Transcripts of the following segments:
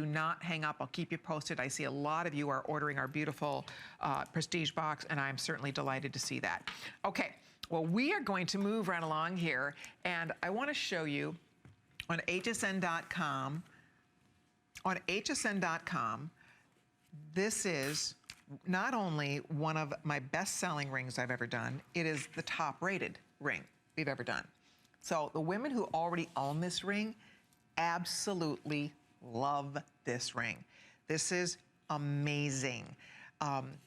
Do not hang up. I'll keep you posted. I see a lot of you are ordering our beautiful prestige box, and I'm certainly delighted to see that. Okay, well, we are going to move right along here, and I want to show you on hsn.com. On hsn.com, this is not only one of my best-selling rings I've ever done, it is the top-rated ring we've ever done. So the women who already own this ring absolutely love this ring. This is amazing.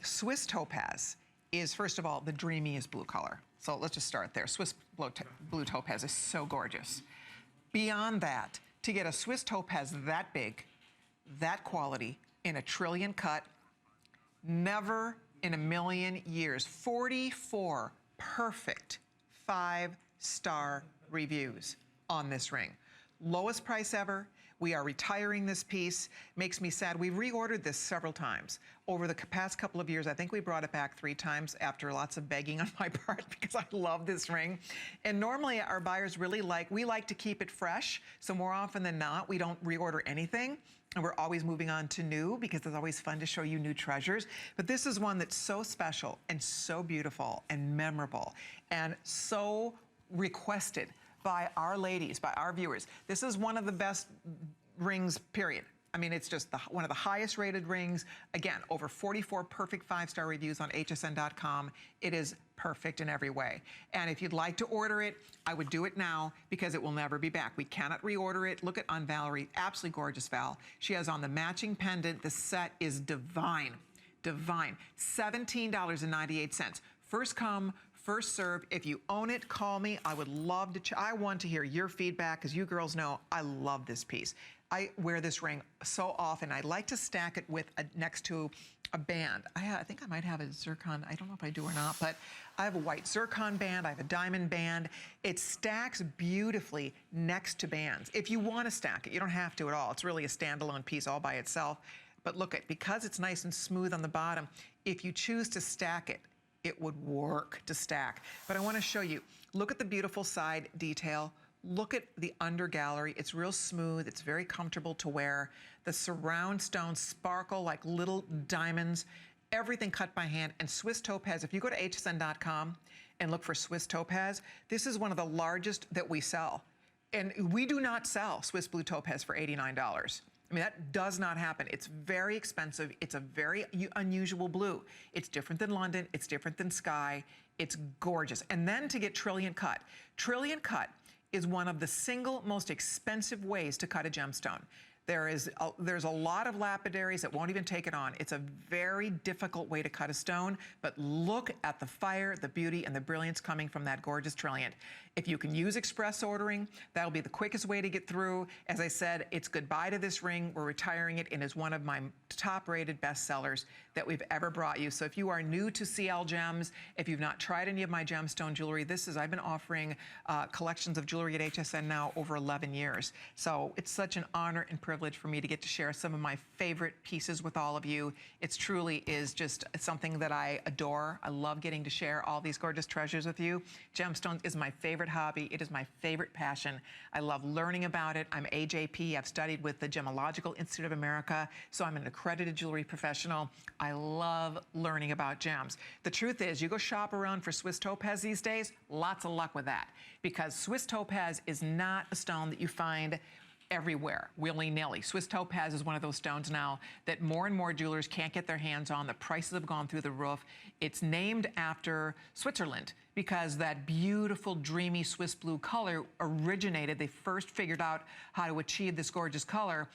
Swiss Topaz is, first of all, the dreamiest blue color. So let's just start there. Swiss blue topaz is so gorgeous. Beyond that, to get a Swiss topaz that big, that quality, in a trillion cut, never in a million years. 44 perfect 5-star reviews on this ring. Lowest price ever. We are retiring this piece. Makes me sad. We reordered this several times. Over the past couple of years, I think we brought it back 3 times after lots of begging on my part because I love this ring. And normally our buyers really we like to keep it fresh. So more often than not, we don't reorder anything. And we're always moving on to new because it's always fun to show you new treasures. But this is one that's so special and so beautiful and memorable and so requested by our ladies, by our viewers. This is one of the best rings, period. I mean, it's just one of the highest rated rings. Again, over 44 perfect 5-star reviews on hsn.com. It is perfect in every way. And if you'd like to order it, I would do it now because it will never be back. We cannot reorder it. Look at on Valerie, absolutely gorgeous Val. She has on the matching pendant. The set is divine, divine. $17.98. First come, first serve. If you own it, call me. I would love to, I want to hear your feedback because you girls know I love this piece. I wear this ring so often. I like to stack it with next to a band. I think I might have a zircon. I don't know if I do or not, but I have a white zircon band. I have a diamond band. It stacks beautifully next to bands. If you want to stack it, you don't have to at all. It's really a standalone piece all by itself. But look at, because it's nice and smooth on the bottom, if you choose to stack it, it would work to stack. But I want to show you, look at the beautiful side detail. Look at the under gallery. It's real smooth. It's very comfortable to wear. The surround stones sparkle like little diamonds. Everything cut by hand. And Swiss Topaz, if you go to hsn.com and look for Swiss Topaz, this is one of the largest that we sell. And we do not sell Swiss Blue Topaz for $89. I mean, that does not happen. It's very expensive. It's a very unusual blue. It's different than London. It's different than Sky. It's gorgeous. And then to get Trillion Cut. Trillion Cut is one of the single most expensive ways to cut a gemstone. There's a lot of lapidaries that won't even take it on. It's a very difficult way to cut a stone, but look at the fire, the beauty, and the brilliance coming from that gorgeous Trillion. If you can use express ordering, that'll be the quickest way to get through. As I said, it's goodbye to this ring. We're retiring it, and it's one of my top-rated bestsellers that we've ever brought you. So if you are new to CL Gems, if you've not tried any of my gemstone jewelry, I've been offering collections of jewelry at HSN now over 11 years. So it's such an honor and privilege for me to get to share some of my favorite pieces with all of you. It truly is just something that I adore. I love getting to share all these gorgeous treasures with you. Gemstones is my favorite hobby. It is my favorite passion. I love learning about it. I'm AJP. I've studied with the Gemological Institute of America, so I'm an accredited jewelry professional. I love learning about gems. The truth is, you go shop around for Swiss Topaz these days, lots of luck with that, because Swiss Topaz is not a stone that you find everywhere, willy-nilly. Swiss Topaz is one of those stones now that more and more jewelers can't get their hands on. The prices have gone through the roof. It's named after Switzerland because that beautiful, dreamy Swiss blue color originated. They first figured out how to achieve this gorgeous color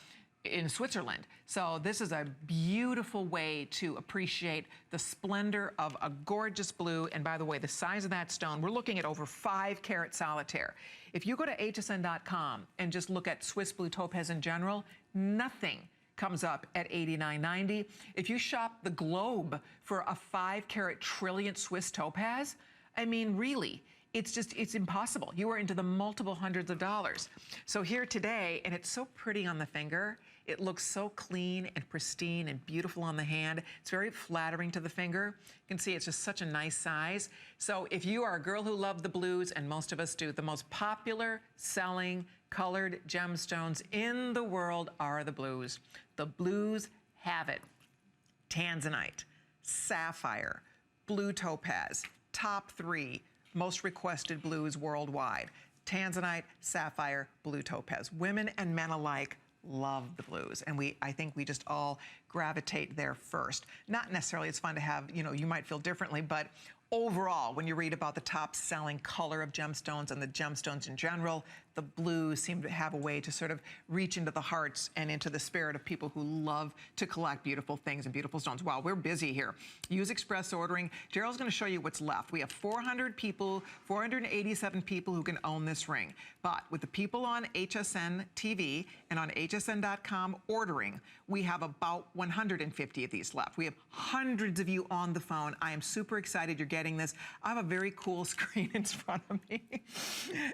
in Switzerland. So this is a beautiful way to appreciate the splendor of a gorgeous blue. And by the way, the size of that stone, we're looking at over 5-carat solitaire. If you go to hsn.com and just look at Swiss Blue Topaz in general, nothing comes up at $89.90. If you shop the globe for a 5-carat trillion Swiss Topaz, I mean, really, it's impossible. You are into the multiple hundreds of dollars. So here today, and it's so pretty on the finger, it looks so clean and pristine and beautiful on the hand. It's very flattering to the finger. You can see it's just such a nice size. So if you are a girl who loves the blues, and most of us do, the most popular selling colored gemstones in the world are the blues. The blues have it. Tanzanite, sapphire, blue topaz, top 3 most requested blues worldwide. Tanzanite, sapphire, blue topaz. Women and men alike love the blues, and I think we just all gravitate there first. Not necessarily it's fun to have, you might feel differently, but overall, when you read about the top selling color of gemstones and the gemstones in general, the blues seem to have a way to sort of reach into the hearts and into the spirit of people who love to collect beautiful things and beautiful stones. Wow, we're busy here. Use express ordering. Daryl's going to show you what's left. We have 400 people, 487 people who can own this ring. But with the people on HSN TV and on hsn.com ordering, we have about 150 of these left. We have hundreds of you on the phone. I am super excited you're getting this. I have a very cool screen in front of me.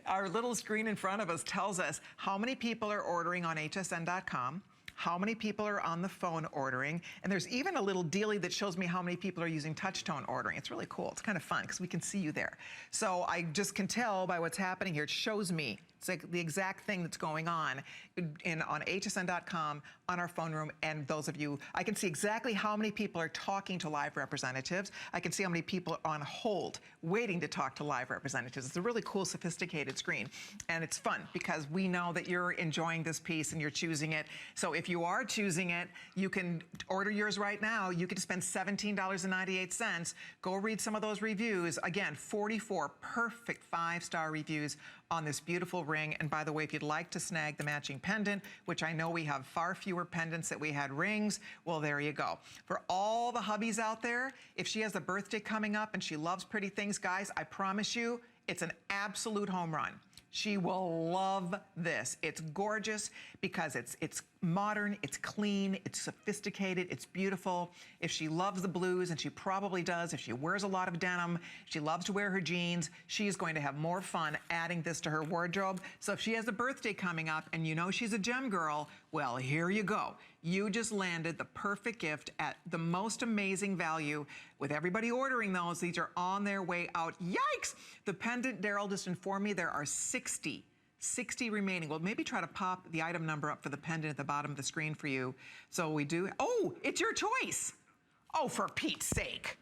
Our little screen in front of us tells us how many people are ordering on hsn.com, how many people are on the phone ordering, and there's even a little dealie that shows me how many people are using touch tone ordering. It's really cool. It's kind of fun because we can see you there. So I just can tell by what's happening here. It shows me. It's like the exact thing that's going on on hsn.com, on our phone room, and those of you, I can see exactly how many people are talking to live representatives. I can see how many people are on hold waiting to talk to live representatives. It's a really cool, sophisticated screen, and it's fun because we know that you're enjoying this piece and you're choosing it. So if you are choosing it, you can order yours right now. You can spend $17.98. Go read some of those reviews. Again, 44 perfect 5-star reviews on this beautiful ring. And by the way, if you'd like to snag the matching pendant, which I know we have far fewer pendants than we had rings, well, there you go. For all the hubbies out there, if she has a birthday coming up and she loves pretty things, guys, I promise you, it's an absolute home run. She will love this. It's gorgeous because it's modern, it's clean, it's sophisticated, it's beautiful. If she loves the blues, and she probably does, if she wears a lot of denim, she loves to wear her jeans, she is going to have more fun adding this to her wardrobe. So if she has a birthday coming up and you know she's a gem girl, well, here you go. You just landed the perfect gift at the most amazing value. With everybody ordering those, these are on their way out. Yikes! The pendant, Daryl just informed me there are 60 remaining. Well, maybe try to pop the item number up for the pendant at the bottom of the screen for you. So we do. Oh, it's your choice. Oh, for Pete's sake.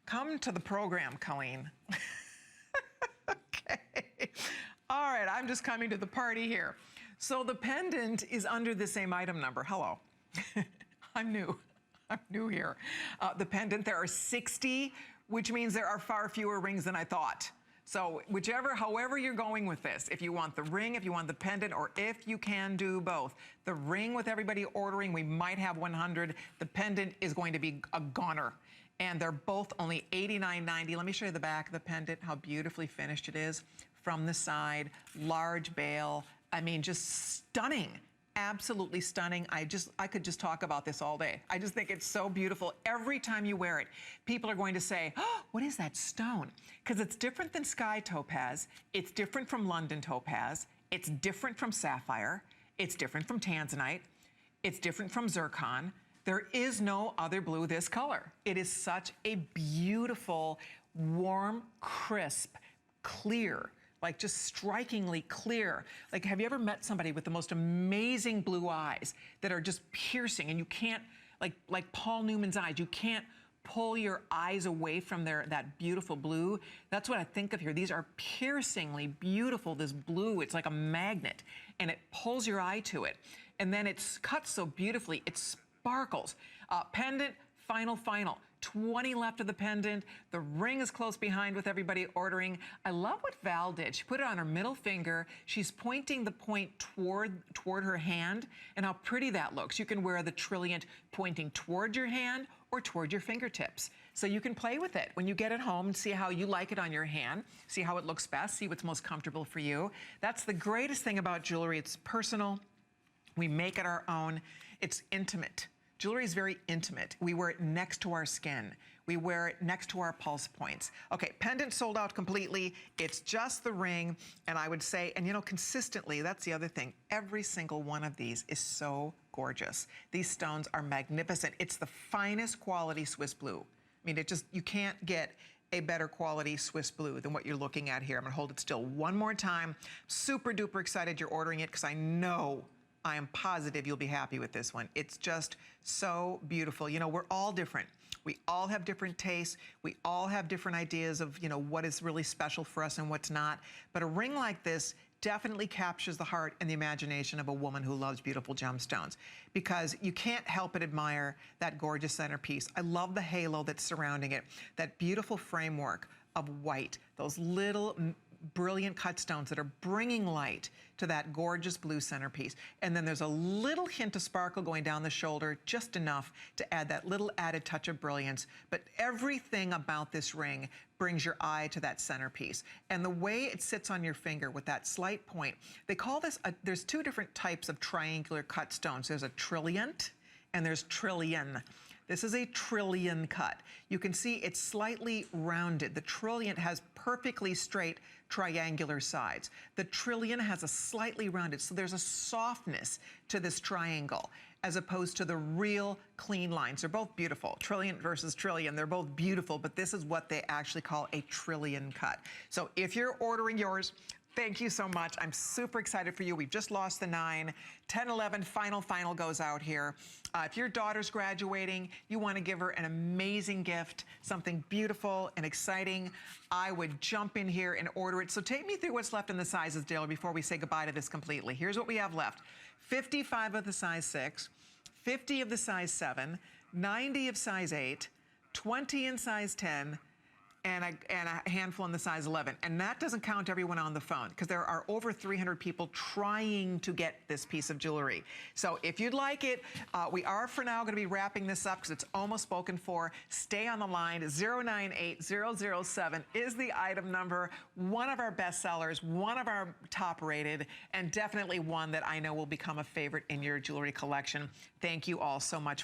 Come to the program, Colleen. Okay. All right, I'm just coming to the party here. So the pendant is under the same item number. Hello. I'm new here. The pendant, there are 60, which means there are far fewer rings than I thought. So however you're going with this, if you want the ring, if you want the pendant, or if you can do both. The ring with everybody ordering, we might have 100. The pendant is going to be a goner. And they're both only $89.90. Let me show you the back of the pendant, how beautifully finished it is. From the side, large bail. I mean, just stunning. Absolutely stunning. I could just talk about this all day. I just think it's so beautiful. Every time you wear it, people are going to say, oh, what is that stone? Because it's different than Sky Topaz. It's different from London Topaz. It's different from Sapphire. It's different from Tanzanite. It's different from Zircon. There is no other blue this color. It is such a beautiful, warm, crisp, clear, like just strikingly clear. Like, have you ever met somebody with the most amazing blue eyes that are just piercing, and you can't, like Paul Newman's eyes, you can't pull your eyes away from that beautiful blue? That's what I think of here. These are piercingly beautiful, this blue. It's like a magnet, and it pulls your eye to it. And then it's cut so beautifully, it sparkles. Pendant, final. 20 left of the pendant. The ring is close behind with everybody ordering. I love what Val did. She put it on her middle finger. She's pointing the point toward her hand, and how pretty that looks. You can wear the trilliant pointing toward your hand or toward your fingertips. So you can play with it when you get it home and see how you like it on your hand, see how it looks best, see what's most comfortable for you. That's the greatest thing about jewelry. It's personal. We make it our own. It's intimate. Jewelry is very intimate. We wear it next to our skin. We wear it next to our pulse points. Okay, pendant sold out completely. It's just the ring. And I would say, and you know, consistently, that's the other thing, every single one of these is so gorgeous. These stones are magnificent. It's the finest quality Swiss blue. I mean, you can't get a better quality Swiss blue than what you're looking at here. I'm gonna hold it still one more time. Super duper excited you're ordering it because I am positive you'll be happy with this one. It's just so beautiful. You know, we're all different. We all have different tastes. We all have different ideas of, you know, what is really special for us and what's not. But a ring like this definitely captures the heart and the imagination of a woman who loves beautiful gemstones, because you can't help but admire that gorgeous centerpiece. I love the halo that's surrounding it, that beautiful framework of white, those little brilliant cut stones that are bringing light to that gorgeous blue centerpiece. And then there's a little hint of sparkle going down the shoulder, just enough to add that little added touch of brilliance. But everything about this ring brings your eye to that centerpiece. And the way it sits on your finger with that slight point, they call this, there's two different types of triangular cut stones. There's a trilliant and there's trillion. This is a trillion cut. You can see it's slightly rounded. The trillion has perfectly straight triangular sides. The trillion has a slightly rounded, so there's a softness to this triangle as opposed to the real clean lines. They're both beautiful. Trillion versus trillion, they're both beautiful, but this is what they actually call a trillion cut. So if you're ordering yours, thank you so much. I'm super excited for you. We've just lost the 9. 10, 11, final goes out here. If your daughter's graduating, you want to give her an amazing gift, something beautiful and exciting, I would jump in here and order it. So take me through what's left in the sizes, Dale, before we say goodbye to this completely. Here's what we have left. 55 of the size 6, 50 of the size 7, 90 of size 8, 20 in size 10, and a handful in the size 11. And that doesn't count everyone on the phone, because there are over 300 people trying to get this piece of jewelry. So if you'd like it, we are for now gonna be wrapping this up because it's almost spoken for. Stay on the line. 098007 is the item number. One of our best sellers, one of our top rated, and definitely one that I know will become a favorite in your jewelry collection. Thank you all so much